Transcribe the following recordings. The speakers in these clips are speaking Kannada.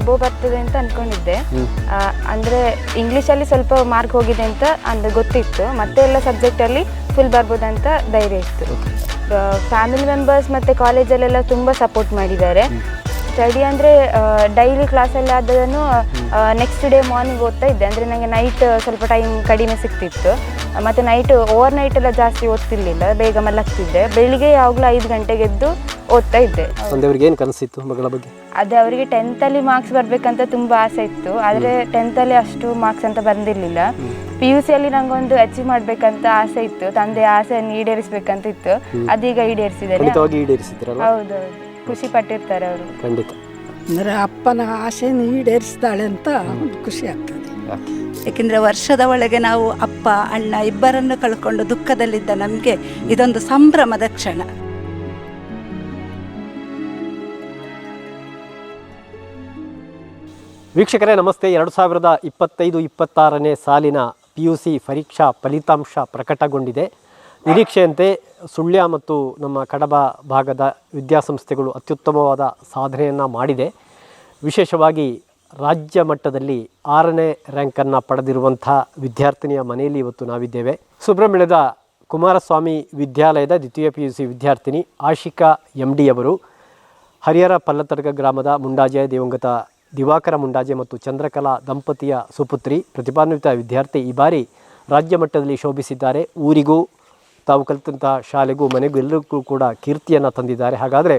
ಎಬೋವ್ ಬರ್ತದೆ ಅಂತ ಅನ್ಕೊಂಡಿದ್ದೆ. ಅಂದರೆ ಇಂಗ್ಲೀಷಲ್ಲಿ ಸ್ವಲ್ಪ ಮಾರ್ಕ್ ಹೋಗಿದೆ ಅಂತ ಅಂದ್ರೆ ಗೊತ್ತಿತ್ತು, ಮತ್ತೆ ಎಲ್ಲ ಸಬ್ಜೆಕ್ಟಲ್ಲಿ ಫುಲ್ ಬರ್ಬೋದಂತ ಧೈರ್ಯ ಇತ್ತು. ಫ್ಯಾಮಿಲಿ ಮೆಂಬರ್ಸ್ ಮತ್ತು ಕಾಲೇಜಲ್ಲೆಲ್ಲ ತುಂಬ ಸಪೋರ್ಟ್ ಮಾಡಿದ್ದಾರೆ. ಸ್ಟಡಿ ಅಂದರೆ ಡೈಲಿ ಕ್ಲಾಸಲ್ಲಿ ಆದದನ್ನು ನೆಕ್ಸ್ಟ್ ಡೇ ಮಾರ್ನಿಂಗ್ ಓದ್ತಾ ಇದ್ದೆ. ಅಂದರೆ ನನಗೆ ನೈಟ್ ಸ್ವಲ್ಪ ಟೈಮ್ ಕಡಿಮೆ ಸಿಗ್ತಿತ್ತು, ಮತ್ತು ನೈಟ್ ಓವರ್ ನೈಟ್ ಎಲ್ಲ ಜಾಸ್ತಿ ಓದ್ತಿರ್ಲಿಲ್ಲ, ಬೇಗ ಮಲಗ್ತಿದ್ದೆ. ಬೆಳಿಗ್ಗೆ ಯಾವಾಗಲೂ 5 ಗಂಟೆಗೆ ಎದ್ದು ಓದ್ತಾ ಇದ್ದೆ. ಏನು ಕನಸಿತ್ತು ಮಗಳ ಬಗ್ಗೆ? ಅದೇ ಅವರಿಗೆ 10th ಮಾರ್ಕ್ಸ್ ಬರಬೇಕಂತ ತುಂಬ ಆಸೆ ಇತ್ತು, ಆದರೆ 10th ಅಷ್ಟು ಮಾರ್ಕ್ಸ್ ಅಂತ ಬಂದಿರಲಿಲ್ಲ. PUC ನಂಗೊಂದು ಅಚೀವ್ ಮಾಡಬೇಕಂತ ಆಸೆ ಇತ್ತು, ತಂದೆ ಆಸೆಯನ್ನು ಈಡೇರಿಸಬೇಕಂತ ಇತ್ತು. ಅದೀಗ ಈಡೇರಿಸಿದ್ದಾರೆ. ಹೌದೌದು, ಖುಷಿ ಪಟ್ಟಿರ್ತಾರೆ ಅವರು. ಖಂಡಿತ. ಅಂದರೆ ಅಪ್ಪನ ಆಸೆಯನ್ನು ಈಡೇರಿಸಿದಾಳೆ ಅಂತ ಖುಷಿ ಆಗ್ತದೆ. ಏಕೆಂದರೆ ವರ್ಷದ ಒಳಗೆ ನಾವು ಅಪ್ಪ ಅಣ್ಣ ಇಬ್ಬರನ್ನು ಕಳ್ಕೊಂಡು ದುಃಖದಲ್ಲಿದ್ದ ನಮಗೆ ಇದೊಂದು ಸಂಭ್ರಮದ ಕ್ಷಣ. ವೀಕ್ಷಕರೇ ನಮಸ್ತೆ. 2025-26ನೇ ಸಾಲಿನ PUC ಪರೀಕ್ಷಾ ಫಲಿತಾಂಶ ಪ್ರಕಟಗೊಂಡಿದೆ. ನಿರೀಕ್ಷೆಯಂತೆ ಸುಳ್ಯ ಮತ್ತು ನಮ್ಮ ಕಡಬ ಭಾಗದ ವಿದ್ಯಾಸಂಸ್ಥೆಗಳು ಅತ್ಯುತ್ತಮವಾದ ಸಾಧನೆಯನ್ನು ಮಾಡಿದೆ. ವಿಶೇಷವಾಗಿ ರಾಜ್ಯ ಮಟ್ಟದಲ್ಲಿ 6ನೇ ರ್ಯಾಂಕನ್ನು ಪಡೆದಿರುವಂಥ ವಿದ್ಯಾರ್ಥಿನಿಯ ಮನೆಯಲ್ಲಿ ಇವತ್ತು ನಾವಿದ್ದೇವೆ. ಸುಬ್ರಹ್ಮಣ್ಯದ ಕುಮಾರಸ್ವಾಮಿ ವಿದ್ಯಾಲಯದ ದ್ವಿತೀಯ PUC ವಿದ್ಯಾರ್ಥಿನಿ ಆಶಿಕಾ MD ಅವರು ಹರಿಹರ ಪಲ್ಲತ್ತರ್ಗ ಗ್ರಾಮದ ಮುಂಡಾಜೆ ದಿವಂಗತ ದಿವಾಕರ ಮುಂಡಾಜೆ ಮತ್ತು ಚಂದ್ರಕಲಾ ದಂಪತಿಯ ಸುಪುತ್ರಿ, ಪ್ರತಿಭಾನ್ವಿತ ವಿದ್ಯಾರ್ಥಿ. ಈ ಬಾರಿ ರಾಜ್ಯ ಮಟ್ಟದಲ್ಲಿ ಶೋಭಿಸಿದ್ದಾರೆ. ಊರಿಗೂ ತಾವು ಕಲಿತಂತಹ ಶಾಲೆಗೂ ಮನೆಗೂ ಎಲ್ಲರಿಗೂ ಕೂಡ ಕೀರ್ತಿಯನ್ನು ತಂದಿದ್ದಾರೆ. ಹಾಗಾದರೆ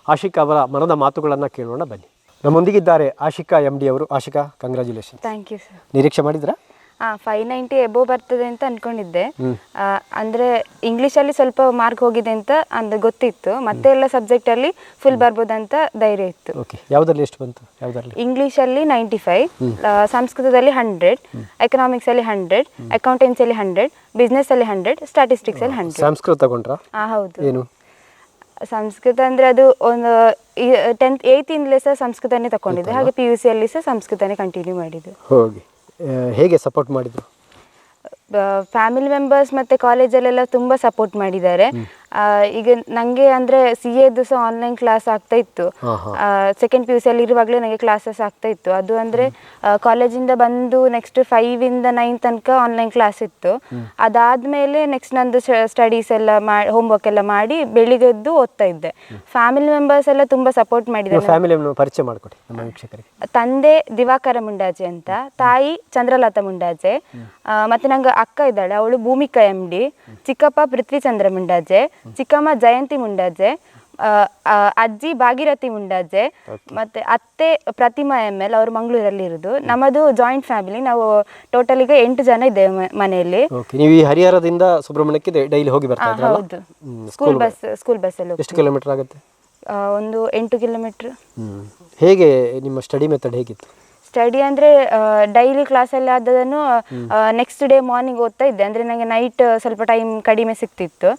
ಆಶಿಕಾ ಅವರ ಮನದ ಮಾತುಗಳನ್ನು ಕೇಳೋಣ ಬನ್ನಿ. ನಮ್ಮೊಂದಿಗಿದ್ದಾರೆ ಆಶಿಕಾ MD ಅವರು. Ashika, congratulation. Thank you sir. ನಿರೀಕ್ಷೆ ಮಾಡಿದ್ರಾ? 590 ಎಬೋವ್ ಬರ್ತದೆ ಅಂತ ಅನ್ಕೊಂಡಿದ್ದೆ. ಅಂದರೆ ಇಂಗ್ಲೀಷಲ್ಲಿ ಸ್ವಲ್ಪ ಮಾರ್ಕ್ ಹೋಗಿದೆ ಅಂತ ಅಂದ್ರೆ ಗೊತ್ತಿತ್ತು, ಮತ್ತೆ ಎಲ್ಲ ಸಬ್ಜೆಕ್ಟಲ್ಲಿ ಫುಲ್ ಬರ್ಬೋದಂತ ಧೈರ್ಯ ಇತ್ತು. ಯಾವುದರಲ್ಲಿ ಎಷ್ಟು ಬಂತು? ಇಂಗ್ಲೀಷಲ್ಲಿ 95, ಸಂಸ್ಕೃತದಲ್ಲಿ 100, ಎಕನಾಮಿಕ್ಸಲ್ಲಿ 100, ಅಕೌಂಟೆನ್ಸಿಯಲ್ಲಿ 100, ಬಿಸ್ನೆಸ್ಸಲ್ಲಿ 100, ಸ್ಟ್ಯಾಟಿಸ್ಟಿಕ್ಸಲ್ಲಿ 100. ಸಂಸ್ಕೃತ ತಗೊಂಡ್ರಾ? ಹೌದು. ಏನು ಸಂಸ್ಕೃತ ಅಂದರೆ ಅದು ಒಂದು 10th 8th ಸಹ ಸಂಸ್ಕೃತನೇ ತಗೊಂಡಿದ್ದೆ, ಹಾಗೆ PUCಯಲ್ಲಿ ಸಹ ಸಂಸ್ಕೃತನೇ ಕಂಟಿನ್ಯೂ ಮಾಡಿದ್ದು. ಹೋಗಿ ಹೇಗೆ ಸಪೋರ್ಟ್ ಮಾಡಿದ್ರು? ಫ್ಯಾಮಿಲಿ ಮೆಂಬರ್ಸ್ ಮತ್ತು ಕಾಲೇಜಲ್ಲೆಲ್ಲ ತುಂಬ ಸಪೋರ್ಟ್ ಮಾಡಿದ್ದಾರೆ. ಈಗ ನನಗೆ ಅಂದರೆ CAದು ಸಹ ಆನ್ಲೈನ್ ಕ್ಲಾಸ್ ಆಗ್ತಾ ಇತ್ತು. ಸೆಕೆಂಡ್ PUCಯಲ್ಲಿ ಇರುವಾಗಲೇ ನನಗೆ ಕ್ಲಾಸಸ್ ಆಗ್ತಾ ಇತ್ತು. ಅದು ಅಂದರೆ ಕಾಲೇಜಿಂದ ಬಂದು ನೆಕ್ಸ್ಟ್ 5ರಿಂದ 9 ತನಕ ಆನ್ಲೈನ್ ಕ್ಲಾಸ್ ಇತ್ತು. ಅದಾದಮೇಲೆ ನೆಕ್ಸ್ಟ್ ನಂದು ಸ್ಟಡೀಸ್ ಎಲ್ಲ ಹೋಮ್ವರ್ಕ್ ಎಲ್ಲ ಮಾಡಿ ಬೆಳಿಗ್ಗೆ ಎದ್ದು ಓದ್ತಾ ಇದ್ದೆ. ಫ್ಯಾಮಿಲಿ ಮೆಂಬರ್ಸ್ ಎಲ್ಲ ತುಂಬ ಸಪೋರ್ಟ್ ಮಾಡಿದ್ದಾರೆ. ಪರಿಚಯ ಮಾಡಿಕೊಡಿ ನಮ್ಮ ವೀಕ್ಷಕರಿಗೆ. ತಂದೆ ದಿವಾಕರ ಮುಂಡಾಜೆ ಅಂತ, ತಾಯಿ ಚಂದ್ರಲತಾ ಮುಂಡಾಜೆ, ಮತ್ತು ನಂಗೆ ಅಕ್ಕ ಇದ್ದಾಳೆ, ಅವಳು ಭೂಮಿಕಾ MD, ಚಿಕ್ಕಪ್ಪ ಪೃಥ್ವಿಚಂದ್ರ ಮುಂಡಾಜೆ, ಚಿಕ್ಕಮ್ಮ ಜಯಂತಿ ಮುಂಡಾಜೆ, ಅಜ್ಜಿ ಭಾಗೀರಥಿ ಮುಂಡಾಜೆ, ಮತ್ತೆ ಅತ್ತೆ ಪ್ರತಿಮಾ ML, ಅವರು ಮಂಗಳೂರಲ್ಲಿ ಇರೋದು. ನಮ್ಮದು ಜಾಯಿಂಟ್ ಫ್ಯಾಮಿಲಿ, ನಾವು ಟೋಟಲ್ ಈಗ 8 ಜನ ಇದ್ದೇವೆ ಮನೆಯಲ್ಲಿ. ನೀವು ಈ ಹರಿಹರದಿಂದ ಸುಬ್ರಹ್ಮಣ್ಯಕ್ಕೆ ಡೈಲಿ ಹೋಗಿ ಬರ್ತಾ ಇದ್ದೀರಾ? ಹೌದು, ಸ್ಕೂಲ್ ಬಸ್ಸಲ್ಲಿ. ಎಷ್ಟು ಕಿಲೋಮೀಟರ್ ಆಗುತ್ತೆ? ಒಂದು 8 ಕಿಲೋಮೀಟರ್. ಹೇಗೆ ನಿಮ್ಮ ಸ್ಟಡಿ ಮೆಥಡ್ ಹೇಗಿತ್ತು? ಸ್ಟಡಿ ಅಂದರೆ ಡೈಲಿ ಕ್ಲಾಸಲ್ಲಿ ಆದದನ್ನು ನೆಕ್ಸ್ಟ್ ಡೇ ಮಾರ್ನಿಂಗ್ ಓದ್ತಾ ಇದ್ದೆ. ಅಂದರೆ ನನಗೆ ನೈಟ್ ಸ್ವಲ್ಪ ಟೈಮ್ ಕಡಿಮೆ ಸಿಗ್ತಿತ್ತು,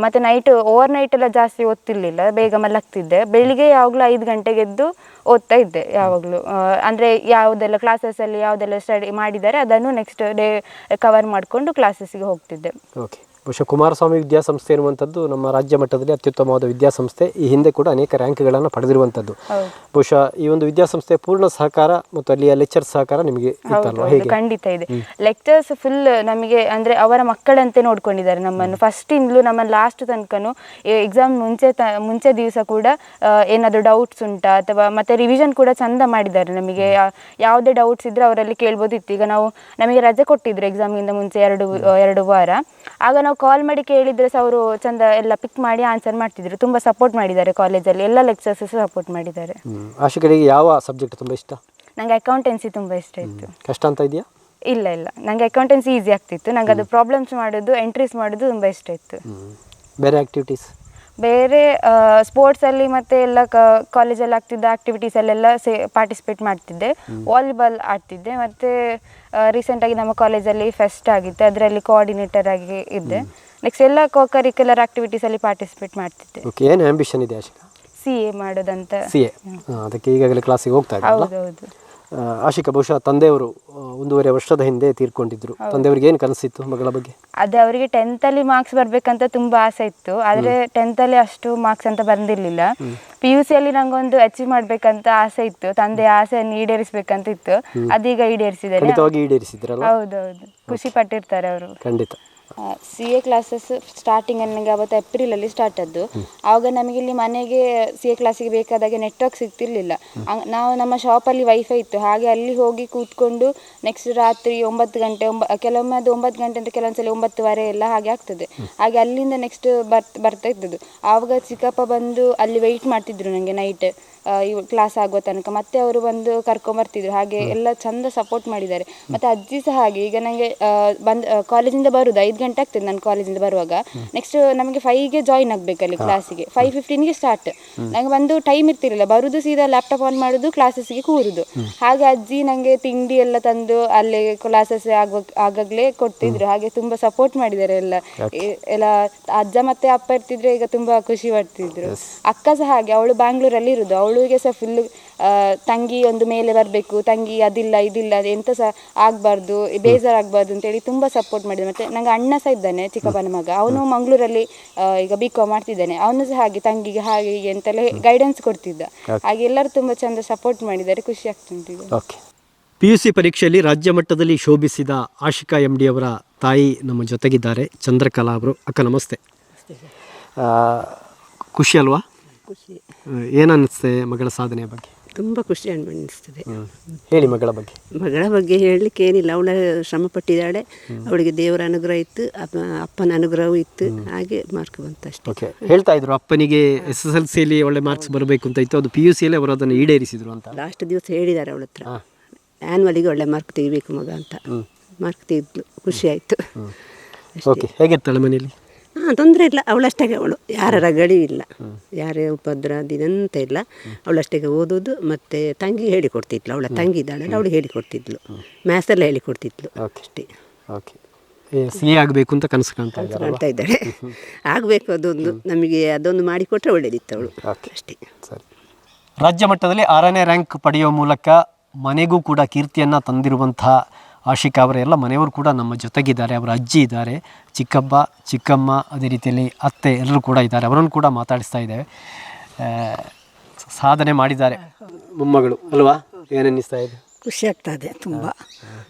ಮತ್ತು ನೈಟ್ ಓವರ್ ನೈಟ್ ಎಲ್ಲ ಜಾಸ್ತಿ ಓದ್ತಿರ್ಲಿಲ್ಲ, ಬೇಗ ಮಲಗ್ತಿದ್ದೆ. ಬೆಳಿಗ್ಗೆ ಯಾವಾಗಲೂ 5 ಗಂಟೆಗೆ ಎದ್ದು ಓದ್ತಾ ಇದ್ದೆ ಯಾವಾಗಲೂ. ಅಂದರೆ ಯಾವುದೆಲ್ಲ ಕ್ಲಾಸಸ್ಸಲ್ಲಿ ಯಾವುದೆಲ್ಲ ಸ್ಟಡಿ ಮಾಡಿದ್ದಾರೆ ಅದನ್ನು ನೆಕ್ಸ್ಟ್ ಡೇ ಕವರ್ ಮಾಡಿಕೊಂಡು ಕ್ಲಾಸಸ್ಸಿಗೆ ಹೋಗ್ತಿದ್ದೆ. ಓಕೆ. ಬಹುಶಃ ಕುಮಾರಸ್ವಾಮಿ ವಿದ್ಯಾಸಂಸ್ಥೆ ಎನ್ನುವಂಥದ್ದು ನಮ್ಮ ರಾಜ್ಯ ಮಟ್ಟದಲ್ಲಿ ಅತ್ಯುತ್ತಮವಾದ ವಿದ್ಯಾಸಂಸ್ಥೆ. ಈ ಹಿಂದೆ ಕೂಡ ಅನೇಕ ರ್ಯಾಂಕ್ಗಳನ್ನು ಪಡೆದಿರುವಂಥದ್ದು. ಬಹುಶಃ ಈ ಒಂದು ವಿದ್ಯಾಸಂಸ್ಥೆಯ ಪೂರ್ಣ ಸಹಕಾರ ಮತ್ತು ಅಲ್ಲಿಯ ಲೆಕ್ಚರ್ ಸಹಕಾರ ನಿಮಗೆ ಇತ್ತಲ್ವಾ? ಹೇಗೆ? ಖಂಡಿತ ಇದೆ. ಲೆಕ್ಚರ್ಸ್ ಫುಲ್ ನಮಗೆ ಅಂದರೆ ಅವರ ಮಕ್ಕಳಂತೆ ನೋಡ್ಕೊಂಡಿದ್ದಾರೆ ನಮ್ಮನ್ನು. ಫಸ್ಟಿಂದಲೂ ನಮ್ಮ ಲಾಸ್ಟ್ ತನಕನೂ ಎಕ್ಸಾಮ್ ಮುಂಚೆ ದಿವಸ ಕೂಡ ಏನಾದರೂ ಡೌಟ್ಸ್ ಉಂಟಾ ಅಥವಾ ಮತ್ತೆ ರಿವಿಷನ್ ಕೂಡ ಚಂದ ಮಾಡಿದ್ದಾರೆ. ನಮಗೆ ಯಾವುದೇ ಡೌಟ್ಸ್ ಇದ್ದರೆ ಅವರಲ್ಲಿ ಕೇಳ್ಬೋದಿತ್ತು. ಈಗ ನಮಗೆ ರಜೆ ಕೊಟ್ಟಿದ್ರು ಎಕ್ಸಾಮಿಂದ ಮುಂಚೆ 2 ವಾರ. ಆಗ ನಾವು ಕಾಲ್ ಮಾಡಿ ಕೇಳಿದರೆ ಸಹ ಅವರು ಚಂದ ಎಲ್ಲ ಪಿಕ್ ಮಾಡಿ ಆನ್ಸರ್ ಮಾಡ್ತಿದ್ರು. ತುಂಬ ಸಪೋರ್ಟ್ ಮಾಡಿದ್ದಾರೆ ಕಾಲೇಜಲ್ಲಿ, ಎಲ್ಲ ಲೆಕ್ಚರ್ಸ್ ಸಪೋರ್ಟ್ ಮಾಡಿದ್ದಾರೆ. ಆಶಿಕರಿಗೆ ಯಾವ ಸಬ್ಜೆಕ್ಟ್ ತುಂಬ ಇಷ್ಟ? ನನಗೆ ಅಕೌಂಟೆನ್ಸಿ ತುಂಬ ಇಷ್ಟ ಇತ್ತು. ಕಷ್ಟ ಅಂತ ಇದೆಯಾ? ಇಲ್ಲ, ನನಗೆ ಅಕೌಂಟೆನ್ಸಿ ಈಸಿ ಆಗ್ತಿತ್ತು. ನನಗೆ ಅದು ಪ್ರಾಬ್ಲಮ್ಸ್ ಮಾಡೋದು, ಎಂಟ್ರೀಸ್ ಮಾಡೋದು ತುಂಬ ಇಷ್ಟ ಇತ್ತು. ಬೇರೆ ಆಕ್ಟಿವಿಟೀಸ್? ಬೇರೆ ಸ್ಪೋರ್ಟ್ಸಲ್ಲಿ ಮತ್ತು ಎಲ್ಲ ಕಾಲೇಜಲ್ಲಿ ಆಗ್ತಿದ್ದ ಆ್ಯಕ್ಟಿವಿಟೀಸಲ್ಲೆಲ್ಲ ಪಾರ್ಟಿಸಿಪೇಟ್ ಮಾಡ್ತಿದ್ದೆ. ವಾಲಿಬಾಲ್ ಆಡ್ತಿದ್ದೆ, ಮತ್ತು ರೀಸೆಂಟಾಗಿ ನಮ್ಮ ಕಾಲೇಜಲ್ಲಿ ಫೆಸ್ಟ್ ಆಗಿತ್ತು, ಅದರಲ್ಲಿ ಕೋಆರ್ಡಿನೇಟರ್ ಆಗಿ ಇದ್ದೆ. ನೆಕ್ಸ್ಟ್ ಎಲ್ಲ ಕರಿಕ್ಯುಲರ್ ಆ್ಯಕ್ಟಿವಿಟೀಸಲ್ಲಿ ಪಾರ್ಟಿಸಿಪೇಟ್ ಮಾಡ್ತಿದ್ದೆ. ಏನು ಆಂಬಿಷನ್ ಇದೆ ಆಶಿಕಾ? CA ಮಾಡೋದಂತ. CA ಅದಕ್ಕೆ ಈಗಾಗಲೇ ಕ್ಲಾಸಿಗೆ ಹೋಗ್ತಾ ಇದ್ದೀರಾ? ಹೌದು. ಆಶಿಕಾ, ಬಹುಶಃ ತಂದೆಯವರು 1.5 ವರ್ಷದ ಹಿಂದೆ ತೀರ್ಕೊಂಡಿದ್ರು. ತಂದೆಯವ್ರಿಗೆ ಏನು ಕನಸಿತ್ತು ಮಗಳ ಬಗ್ಗೆ? ಅದೇ ಅವರಿಗೆ 10th ಮಾರ್ಕ್ಸ್ ಬರ್ಬೇಕಂತ ತುಂಬಾ ಆಸೆ ಇತ್ತು, ಆದ್ರೆ 10th ಅಷ್ಟು ಮಾರ್ಕ್ಸ್ ಅಂತ ಬಂದಿರ್ಲಿಲ್ಲ. PUC ನಂಗೊಂದು ಅಚೀವ್ ಮಾಡ್ಬೇಕಂತ ಆಸೆ ಇತ್ತು, ತಂದೆ ಆಸೆಯನ್ನು ಈಡೇರಿಸ್ಬೇಕಂತ ಇತ್ತು, ಅದೀಗ ಈಡೇರಿಸಿದ್ದಾರೆ. ಖಂಡಿತವಾಗಿ ಈಡೇರಿಸಿದ್ರಲ್ಲ? ಹೌದೌದು, ಖುಷಿ ಪಟ್ಟಿರ್ತಾರೆ ಅವರು. ಖಂಡಿತ. CA ಕ್ಲಾಸಸ್ ಸ್ಟಾರ್ಟಿಂಗ್ ನನಗೆ ಅವತ್ತು ಏಪ್ರಿಲಲ್ಲಿ ಸ್ಟಾರ್ಟ್ ಆದ್ದು. ಆವಾಗ ನಮಗೆ ಇಲ್ಲಿ ಮನೆಗೆ CA ಕ್ಲಾಸಿಗೆ ಬೇಕಾದಾಗೆ ನೆಟ್ವರ್ಕ್ ಸಿಗ್ತಿರ್ಲಿಲ್ಲ. ನಾವು ನಮ್ಮ ಶಾಪಲ್ಲಿ ವೈಫೈ ಇತ್ತು, ಹಾಗೆ ಅಲ್ಲಿ ಹೋಗಿ ಕೂತ್ಕೊಂಡು ನೆಕ್ಸ್ಟ್ ರಾತ್ರಿ 9 ಗಂಟೆ, ಕೆಲವೊಮ್ಮೆ ಅದು 9 ಗಂಟೆ ಅಂತ, ಕೆಲವೊಂದ್ಸಲ 9:15 ಎಲ್ಲ ಹಾಗೆ ಆಗ್ತದೆ. ಹಾಗೆ ಅಲ್ಲಿಂದ ನೆಕ್ಸ್ಟ್ ಬರ್ತಾ ಇದ್ದದ್ದು. ಆವಾಗ ಚಿಕ್ಕಪ್ಪ ಬಂದು ಅಲ್ಲಿ ವೆಯ್ಟ್ ಮಾಡ್ತಿದ್ರು ನನಗೆ ನೈಟ್ ಕ್ಲಾಸ್ ಆಗುವ ತನಕ. ಮತ್ತೆ ಅವರು ಬಂದು ಕರ್ಕೊಂಬರ್ತಿದ್ರು, ಹಾಗೆ ಎಲ್ಲ ಚಂದ ಸಪೋರ್ಟ್ ಮಾಡಿದ್ದಾರೆ. ಮತ್ತು ಅಜ್ಜಿ ಸಹ ಹಾಗೆ. ಈಗ ನನಗೆ ಕಾಲೇಜಿಂದ ಬರುದು 5 ಗಂಟೆ ಆಗ್ತದೆ ನಾನು ಕಾಲೇಜಿಂದ ಬರುವಾಗ. ನೆಕ್ಸ್ಟ್ ನಮಗೆ 5ಗೆ ಜಾಯಿನ್ ಆಗಬೇಕಲ್ಲಿ ಕ್ಲಾಸಿಗೆ, 5:15ಗೆ ಸ್ಟಾರ್ಟ್. ನನಗೆ ಬಂದು ಟೈಮ್ ಇರ್ತಿರಲಿಲ್ಲ, ಬರುದು ಸೀದಾ ಲ್ಯಾಪ್ಟಾಪ್ ಆನ್ ಮಾಡೋದು, ಕ್ಲಾಸಸ್ಗೆ ಕೂರುದು. ಹಾಗೆ ಅಜ್ಜಿ ನನಗೆ ತಿಂಡಿ ಎಲ್ಲ ತಂದು ಅಲ್ಲೇ ಕ್ಲಾಸಸ್ ಆಗಾಗಲೇ ಕೊಡ್ತಿದ್ರು. ಹಾಗೆ ತುಂಬ ಸಪೋರ್ಟ್ ಮಾಡಿದ್ದಾರೆ ಎಲ್ಲ ಅಜ್ಜ ಮತ್ತೆ ಅಪ್ಪ ಇರ್ತಿದ್ರೆ ಈಗ ತುಂಬ ಖುಷಿ ಪಡ್ತಿದ್ರು. ಅಕ್ಕ ಸಹ ಹಾಗೆ, ಅವಳು ಬ್ಯಾಂಗ್ಳೂರಲ್ಲಿ ಇರುದು. ಅವಳಿಗೆ ಸಹ ಫುಲ್ ತಂಗಿ ಒಂದು ಮೇಲೆ ಬರಬೇಕು, ತಂಗಿ ಅದಿಲ್ಲ ಇದಿಲ್ಲ ಎಂತ ಸಹ ಆಗಬಾರ್ದು, ಬೇಜಾರಾಗಬಾರ್ದು ಅಂತೇಳಿ ತುಂಬ ಸಪೋರ್ಟ್ ಮಾಡಿದೆ. ಮತ್ತು ನಂಗೆ ಅಣ್ಣ ಸಹ ಇದ್ದಾನೆ, ಚಿಕ್ಕಪ್ಪನ ಮಗ, ಅವನು ಮಂಗಳೂರಲ್ಲಿ ಈಗ BCom ಮಾಡ್ತಿದ್ದಾನೆ. ಅವನು ಸಹ ಹಾಗೆ ತಂಗಿಗೆ ಹಾಗೆ ಹೀಗೆ ಅಂತೆಲ್ಲ ಗೈಡೆನ್ಸ್ ಕೊಡ್ತಿದ್ದ. ಹಾಗೆ ಎಲ್ಲರೂ ತುಂಬ ಚಂದ ಸಪೋರ್ಟ್ ಮಾಡಿದ್ದಾರೆ, ಖುಷಿ ಆಗ್ತುಂಟು ಈಗ. ಓಕೆ. PUC ಪರೀಕ್ಷೆಯಲ್ಲಿ ರಾಜ್ಯ ಮಟ್ಟದಲ್ಲಿ ಶೋಭಿಸಿದ ಆಶಿಕಾ MD ಅವರ ತಾಯಿ ನಮ್ಮ ಜೊತೆಗಿದ್ದಾರೆ, ಚಂದ್ರಕಲಾ ಅವರು. ಅಕ್ಕ ನಮಸ್ತೆ. ಖುಷಿ ಅಲ್ವಾ? ಖುಷಿ. ಏನು ಅನ್ನಿಸ್ತದೆ ಮಗಳ ಸಾಧನೆಯ ಬಗ್ಗೆ? ತುಂಬ ಖುಷಿ ಅನ್ನಿಸ್ತದೆ. ಹೇಳಿ ಮಗಳ ಬಗ್ಗೆ. ಮಗಳ ಬಗ್ಗೆ ಹೇಳಲಿಕ್ಕೆ ಏನಿಲ್ಲ, ಅವಳ ಶ್ರಮ ಪಟ್ಟಿದ್ದಾಳೆ, ಅವಳಿಗೆ ದೇವರ ಅನುಗ್ರಹ ಇತ್ತು, ಅಪ್ಪನ ಅನುಗ್ರಹವೂ ಇತ್ತು, ಹಾಗೆ ಮಾರ್ಕ್ ಬಂತು ಅಷ್ಟೇ. ಓಕೆ. ಹೇಳ್ತಾ ಇದ್ರು ಅಪ್ಪನಿಗೆ SSLCಯಲ್ಲಿ ಒಳ್ಳೆ ಮಾರ್ಕ್ಸ್ ಬರಬೇಕು ಅಂತ ಇತ್ತು, ಅದು PUCಯಲ್ಲಿ ಅವರು ಅದನ್ನು ಈಡೇರಿಸಿದ್ರು ಅಂತ ಲಾಸ್ಟ್ ದಿವಸ ಹೇಳಿದ್ದಾರೆ ಅವಳ ಹತ್ರ, ಆ್ಯನ್ವಲಿಗೆ ಒಳ್ಳೆ ಮಾರ್ಕ್ ತೆಗಿಬೇಕು ಮಗ ಅಂತ. ಮಾರ್ಕ್ ತೆಗೆದ್ಲು, ಖುಷಿ ಆಯಿತು. ಓಕೆ. ಹೇಗಿರ್ತಾಳೆ ಮನೆಯಲ್ಲಿ? ತೊಂದರೆ ಇಲ್ಲ, ಅವಳಷ್ಟಾಗೆ ಅವಳು, ಯಾರ ರಗಡಿ ಇಲ್ಲ, ಯಾರೇ ಉಪದ್ರ ದಿನಂತ ಇಲ್ಲ. ಅವಳಷ್ಟಾಗೆ ಓದೋದು. ಮತ್ತು ತಂಗಿ ಹೇಳಿಕೊಡ್ತಿದ್ಲು, ಅವಳ ತಂಗಿ ಇದ್ದಾಳಲ್ಲ, ಅವಳು ಹೇಳಿಕೊಡ್ತಿದ್ಲು, ಮ್ಯಾಥ್ಸೆಲ್ಲ ಹೇಳಿಕೊಡ್ತಿದ್ಲು ಅಷ್ಟೇ. ಓಕೆ. CA ಆಗಬೇಕು ಅಂತ ಕನಸು ಕಾಣ್ತಾ ಇದ್ದಾಳೆ. ಆಗಬೇಕು, ಅದೊಂದು ನಮಗೆ ಅದೊಂದು ಮಾಡಿಕೊಟ್ರೆ ಒಳ್ಳೇದಿತ್ತು ಅವಳು ಅಷ್ಟೇ. ಸರಿ. ರಾಜ್ಯ ಮಟ್ಟದಲ್ಲಿ 6ನೇ ರ್ಯಾಂಕ್ ಪಡೆಯುವ ಮೂಲಕ ಮನೆಗೂ ಕೂಡ ಕೀರ್ತಿಯನ್ನು ತಂದಿರುವಂತಹ ಆಶಿಕಾ ಅವರ ಎಲ್ಲ ಮನೆಯವರು ಕೂಡ ನಮ್ಮ ಜೊತೆಗಿದ್ದಾರೆ. ಅವರ ಅಜ್ಜಿ ಇದ್ದಾರೆ, ಚಿಕ್ಕಪ್ಪ, ಚಿಕ್ಕಮ್ಮ, ಅದೇ ರೀತಿಯಲ್ಲಿ ಅತ್ತೆ ಎಲ್ಲರೂ ಕೂಡ ಇದ್ದಾರೆ. ಅವರನ್ನು ಕೂಡ ಮಾತಾಡಿಸ್ತಾ ಇದ್ದೇವೆ. ಸಾಧನೆ ಮಾಡಿದ್ದಾರೆ ಮೊಮ್ಮಗಳು ಅಲ್ವಾ? ಏನನ್ನಿಸ್ತಾ ಇದೆ? ಖುಷಿ ಆಗ್ತದೆ ತುಂಬ.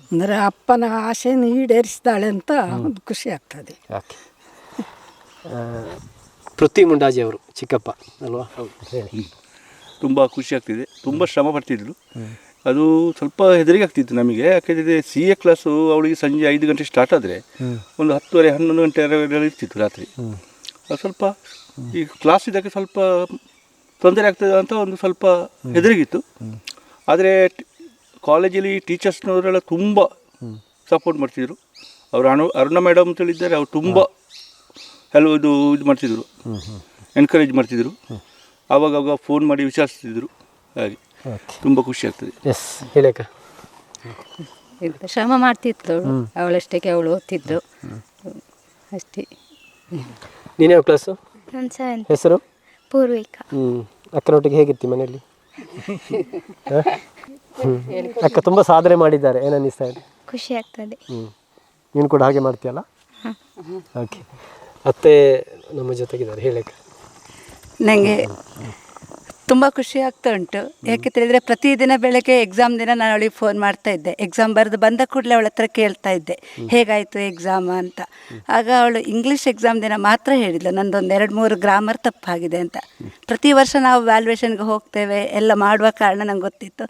ಅಂದರೆ ಅಪ್ಪನ ಆಸೆಯನ್ನು ಈಡೇರಿಸಿದಾಳೆ ಅಂತ ಒಂದು ಖುಷಿ ಆಗ್ತದೆ. ಓಕೆ. ಪೃಥ್ವಿ ಮುಂಡಾಜಿ ಅವರು ಚಿಕ್ಕಪ್ಪ ಅಲ್ವಾ? ಹೇಳಿ. ತುಂಬ ಖುಷಿ ಆಗ್ತಿದೆ. ತುಂಬ ಶ್ರಮ ಪಡ್ತಿದ್ಳು. ಅದು ಸ್ವಲ್ಪ ಹೆದರಿಕೆ ಆಗ್ತಿತ್ತು ನಮಗೆ, ಯಾಕೆಂದರೆ CA ಕ್ಲಾಸು ಅವಳಿಗೆ ಸಂಜೆ 5 ಗಂಟೆ ಸ್ಟಾರ್ಟ್ ಆದರೆ ಒಂದು 10:30 11 ಗಂಟೆ ಇರ್ತಿತ್ತು ರಾತ್ರಿ. ಸ್ವಲ್ಪ ಈ ಕ್ಲಾಸ್ ಇದಕ್ಕೆ ಸ್ವಲ್ಪ ತೊಂದರೆ ಆಗ್ತದೆ ಅಂತ ಒಂದು ಸ್ವಲ್ಪ ಹೆದರಿಗಿತ್ತು. ಆದರೆ ಕಾಲೇಜಲ್ಲಿ ಟೀಚರ್ಸ್ನವರೆಲ್ಲ ತುಂಬ ಸಪೋರ್ಟ್ ಮಾಡ್ತಿದ್ರು. ಅವರು ಅರುಣ ಮೇಡಮ್ ಅಂತೇಳಿದ್ದಾರೆ, ಅವರು ತುಂಬ ಇದು ಮಾಡ್ತಿದ್ರು, ಎನ್ಕರೇಜ್ ಮಾಡ್ತಿದ್ರು. ಆವಾಗ ಫೋನ್ ಮಾಡಿ ವಿಚಾರಿಸ್ತಿದ್ರು. ಹಾಗೆ ತುಂಬ ಖುಷಿ ಆಗ್ತದೆ. ಎಸ್, ಹೇಳಕ್ಕ. ಶ್ರಮ ಮಾಡ್ತಿದ್ಲು ಅವಳಷ್ಟಕ್ಕೆ, ಅವಳು ಓದ್ತಿದ್ಲು ಅಷ್ಟೇ. ನೀನು ಯಾವ ಕ್ಲಾಸು? ನಾನು 7th. ಹೆಸರು? ಪೂರ್ವಿಕಾ. ಅಕ್ಕನೊಟ್ಟಿಗೆ ಹೇಗಿರ್ತಿ ಮನೆಯಲ್ಲಿ? ಅಕ್ಕ ತುಂಬ ಸಾಧನೆ ಮಾಡಿದ್ದಾರೆ, ಏನನ್ನಿಸ್ತಾ ಇದೆ? ಖುಷಿ ಆಗ್ತದೆ. ನೀನು ಕೂಡ ಹಾಗೆ ಮಾಡ್ತೀಯಲ್ಲ? ಓಕೆ. ಅತ್ತೆ ನಮ್ಮ ಜೊತೆಗಿದ್ದಾರೆ, ಹೇಳಕ್ಕ. ನನಗೆ ತುಂಬ ಖುಷಿ ಆಗ್ತಾ ಉಂಟು. ಯಾಕೆ ತಿಳಿದರೆ ಪ್ರತಿದಿನ ಬೆಳಗ್ಗೆ ಎಕ್ಸಾಮ್ ದಿನ ನಾನು ಅವಳಿಗೆ ಫೋನ್ ಮಾಡ್ತಾ ಇದ್ದೆ. ಎಕ್ಸಾಮ್ ಬರೆದು ಬಂದ ಕೂಡಲೇ ಅವಳ ಹತ್ರ ಕೇಳ್ತಾ ಇದ್ದೆ, ಹೇಗಾಯಿತು ಎಕ್ಸಾಮ್ ಅಂತ. ಆಗ ಅವಳು ಇಂಗ್ಲೀಷ್ ಎಕ್ಸಾಮ್ ದಿನ ಮಾತ್ರ ಹೇಳಿದ್ಲು, ನಂದೊಂದು 2-3 ಗ್ರಾಮರ್ ತಪ್ಪಾಗಿದೆ ಅಂತ. ಪ್ರತಿ ವರ್ಷ ನಾವು ವ್ಯಾಲ್ಯೂಯೇಷನ್ಗೆ ಹೋಗ್ತೇವೆ, ಎಲ್ಲ ಮಾಡುವ ಕಾರಣ ನಂಗೆ ಗೊತ್ತಿತ್ತು.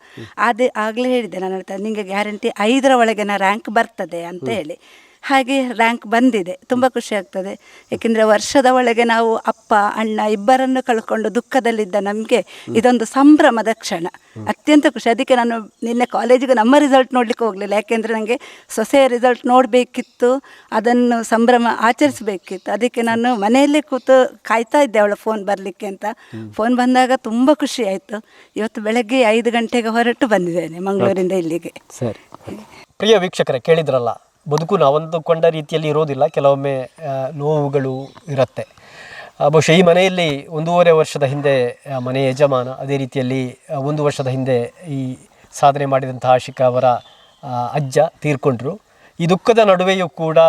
ಆಗಲೇ ಹೇಳಿದ್ದೆ ನಾನು ಹೇಳ್ತಾ, ನಿಮಗೆ ಗ್ಯಾರಂಟಿ 5ರ ಒಳಗೆ ರ್ಯಾಂಕ್ ಬರ್ತದೆ ಅಂತ ಹೇಳಿ. ಹಾಗೆ ರ್ಯಾಂಕ್ ಬಂದಿದೆ. ತುಂಬ ಖುಷಿ ಆಗ್ತದೆ. ಏಕೆಂದರೆ ವರ್ಷದ ಒಳಗೆ ನಾವು ಅಪ್ಪ ಅಣ್ಣ ಇಬ್ಬರನ್ನು ಕಳ್ಕೊಂಡು ದುಃಖದಲ್ಲಿದ್ದ ನಮಗೆ ಇದೊಂದು ಸಂಭ್ರಮದ ಕ್ಷಣ, ಅತ್ಯಂತ ಖುಷಿ. ಅದಕ್ಕೆ ನಾನು ನಿನ್ನೆ ಕಾಲೇಜಿಗೆ ನಮ್ಮ ರಿಸಲ್ಟ್ ನೋಡಲಿಕ್ಕೆ ಹೋಗಲಿಲ್ಲ, ಯಾಕೆಂದರೆ ನನಗೆ ಸೊಸೆಯ ರಿಸಲ್ಟ್ ನೋಡಬೇಕಿತ್ತು, ಅದನ್ನು ಸಂಭ್ರಮ ಆಚರಿಸಬೇಕಿತ್ತು. ಅದಕ್ಕೆ ನಾನು ಮನೆಯಲ್ಲೇ ಕೂತು ಕಾಯ್ತಾ ಇದ್ದೆ ಅವಳ ಫೋನ್ ಬರಲಿಕ್ಕೆ ಅಂತ. ಫೋನ್ ಬಂದಾಗ ತುಂಬ ಖುಷಿ ಆಯಿತು. ಇವತ್ತು ಬೆಳಗ್ಗೆ 5 ಗಂಟೆಗೆ ಹೊರಟು ಬಂದಿದ್ದೇನೆ ಮಂಗಳೂರಿಂದ ಇಲ್ಲಿಗೆ. ಸರಿ. ಪ್ರಿಯ ವೀಕ್ಷಕರೇ, ಕೇಳಿದ್ರಲ್ಲ, ಬದುಕು ನಾವಂದುಕೊಂಡ ರೀತಿಯಲ್ಲಿ ಇರೋದಿಲ್ಲ, ಕೆಲವೊಮ್ಮೆ ನೋವುಗಳು ಇರುತ್ತೆ. ಬಹುಶಃ ಈ ಮನೆಯಲ್ಲಿ 1.5 ವರ್ಷದ ಹಿಂದೆ ಮನೆ ಯಜಮಾನ, ಅದೇ ರೀತಿಯಲ್ಲಿ 1 ವರ್ಷದ ಹಿಂದೆ ಈ ಸಾಧನೆ ಮಾಡಿದಂಥ ಆಶಿಕಾ ಅವರ ಅಜ್ಜ ತೀರ್ಕೊಂಡ್ರು. ಈ ದುಃಖದ ನಡುವೆಯೂ ಕೂಡ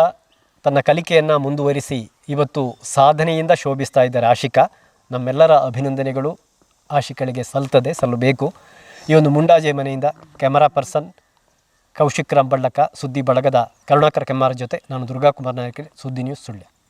ತನ್ನ ಕಲಿಕೆಯನ್ನು ಮುಂದುವರಿಸಿ ಇವತ್ತು ಸಾಧನೆಯಿಂದ ಶೋಭಿಸ್ತಾ ಇದ್ದಾರೆ ಆಶಿಕಾ. ನಮ್ಮೆಲ್ಲರ ಅಭಿನಂದನೆಗಳು ಆಶಿಕಳಿಗೆ ಸಲ್ಲಬೇಕು. ಈ ಒಂದು ಮುಂಡಾಜೆ ಮನೆಯಿಂದ ಕ್ಯಾಮರಾ ಪರ್ಸನ್ ಕೌಶಿಕ್ ರಾಮ್ ಬಳ್ಳಕ, ಸುದ್ದಿ ಬಳಗದ ಕರುಣಾಕರ ಕೆಮ್ಮಾರ ಜೊತೆ ನಾನು ದುರ್ಗಾಕುಮಾರ್ ನಾಯಕ, ಸುದ್ದಿ ನ್ಯೂಸ್ ಸುಳ್ಯ.